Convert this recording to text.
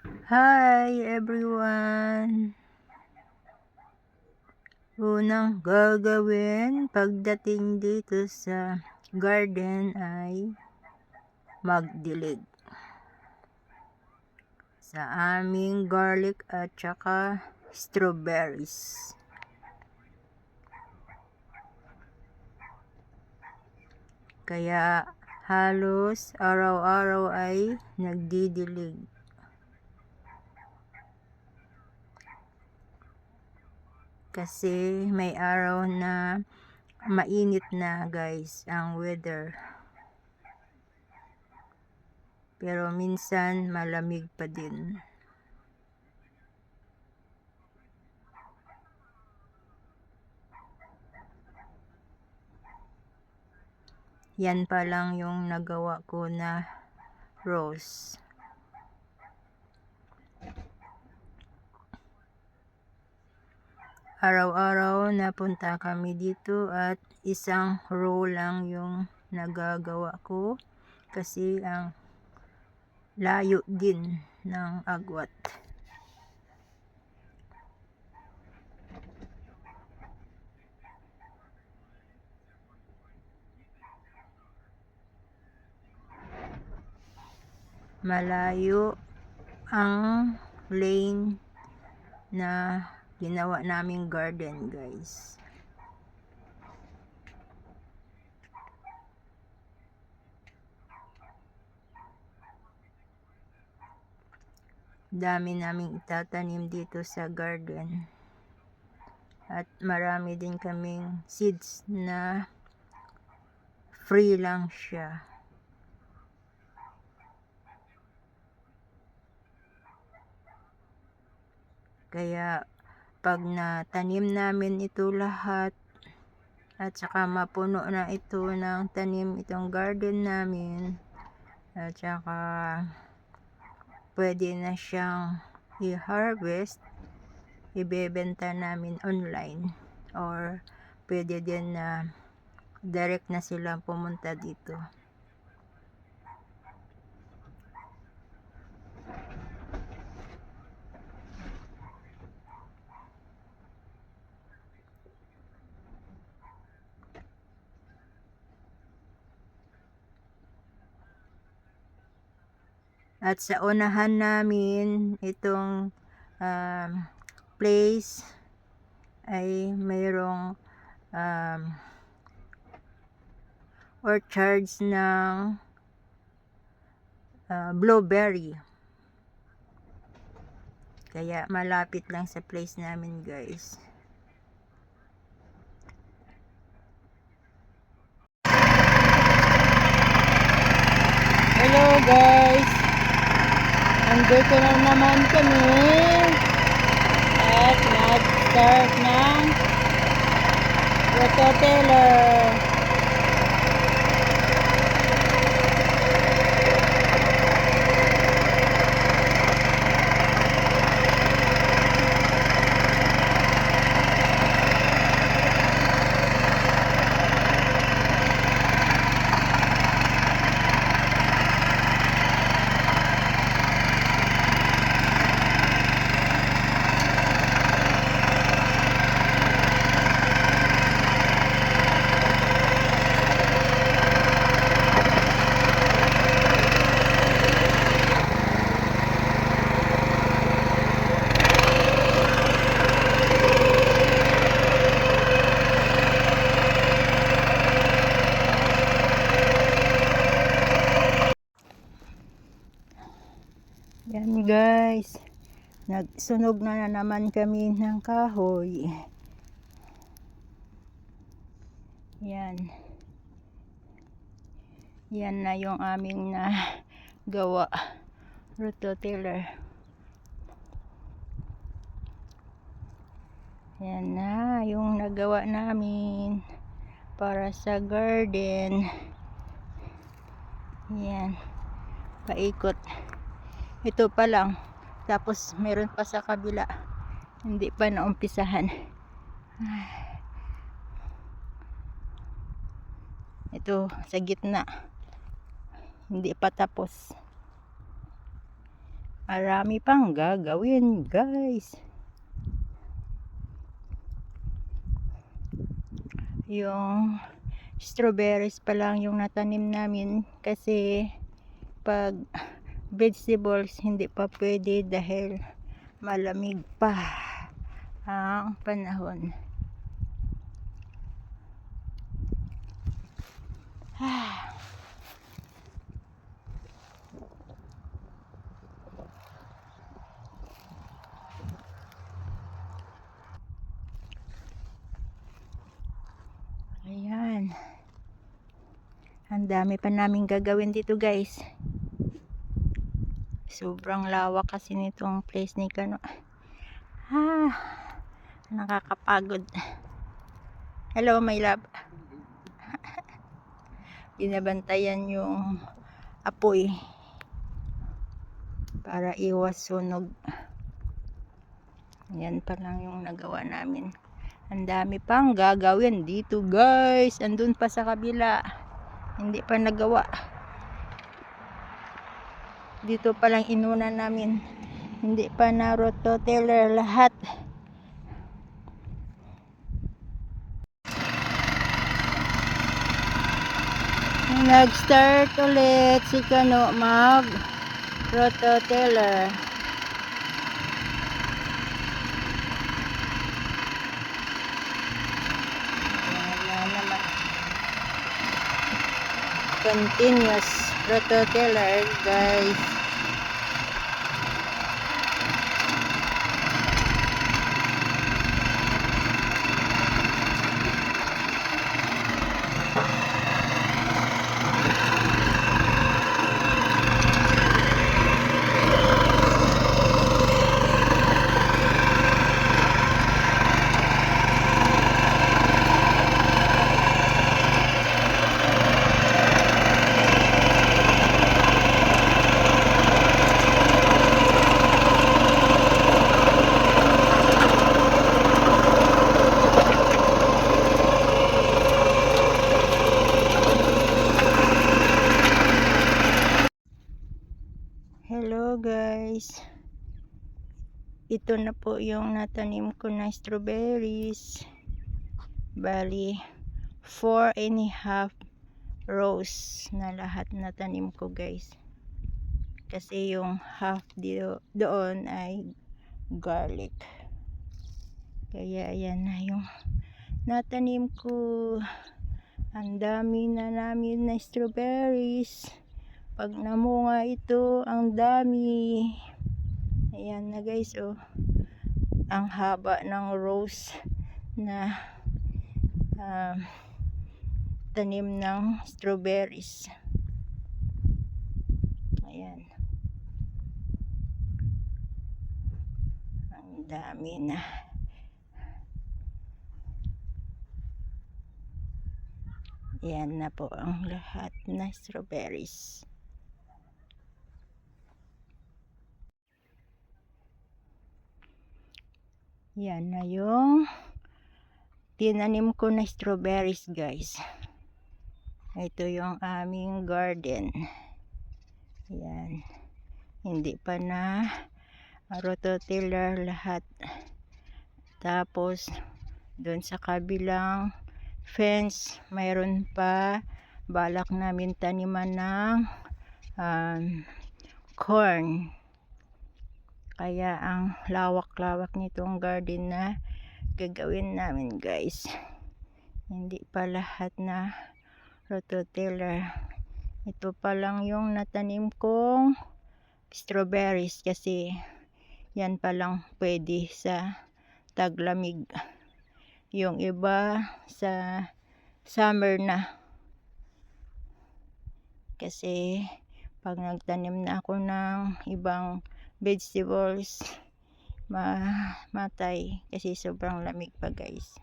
Hi everyone! Unang gagawin pagdating dito sa garden ay magdilig sa aming garlic at saka strawberries. Kaya halos araw-araw ay nagdidilig. Kasi may araw na mainit na guys ang weather. Pero minsan malamig pa din. Yan pa lang yung nagawa ko na rose. Araw-araw napunta kami dito at isang row lang yung nagagawa ko kasi ang layo din ng agwat. Malayo ang lane na ginawa naming garden guys. Dami naming itatanim dito sa garden. At marami din kaming seeds na free lang siya. Kaya pag natanim namin ito lahat at saka mapuno na ito ng tanim itong garden namin at saka pwede na siyang i-harvest, ibebenta namin online or pwede din na direct na silang pumunta dito. At sa unahan namin itong place ay mayroong orchards ng blueberry. Kaya malapit lang sa place namin guys. Hello guys! Andito na naman kami at nag-start ng rototeller. Yan guys, nagsunog na naman kami ng kahoy. Yan. Yan na yung aming gawa. Rototiller. Yan na yung nagawa namin para sa garden. Yan. Paikot. Ito pa lang. Tapos meron pa sa kabila. Hindi pa naumpisahan. Ito sa gitna. Hindi pa tapos. Marami pang gagawin, guys. Yung strawberries pa lang yung natanim namin kasi pag vegetables hindi pa pwede dahil malamig pa ang panahon. Ayan. Ang dami pa namin gagawin dito, guys. Sobrang lawak kasi nitong place ni Kano. Nakakapagod. Hello, my love. Binabantayan yung apoy para iwas sunog. Yan pa lang yung nagawa namin. Ang dami pang gagawin dito, guys. Andun pa sa kabila. Hindi pa nagawa. Dito pa lang inuna namin. Hindi pa na rototiller lahat. Nag-start ulit si Kano mag rototiller. Continuous rototiller, guys. Hello, guys. Ito na po yung natanim ko na strawberries. Bali 4.5 rows na lahat na tanim ko, guys. Kasi yung half doon ay garlic. Kaya ayan na yung natanim ko. Ang dami na namin na strawberries. Pag namunga ito, ang dami. Ayan na, guys, oh. Ang haba ng rows na tanim ng strawberries. Ayan. Ang dami na. Ayan na po ang lahat na strawberries. Yan na yung tinanim ko na strawberries, guys. Ito yung aming garden. Yan. Hindi pa na rototiller lahat. Tapos doon sa kabilang fence, mayroon pa balak namin taniman ng corn. Kaya ang lawak-lawak nitong garden na gagawin namin, guys. Hindi pa lahat na rototiller. Ito pa lang yung natanim kong strawberries kasi yan pa lang pwede sa taglamig. Yung iba sa summer na. Kasi pag nagtanim na ako ng ibang vegetables, matay kasi sobrang lamig pa, guys.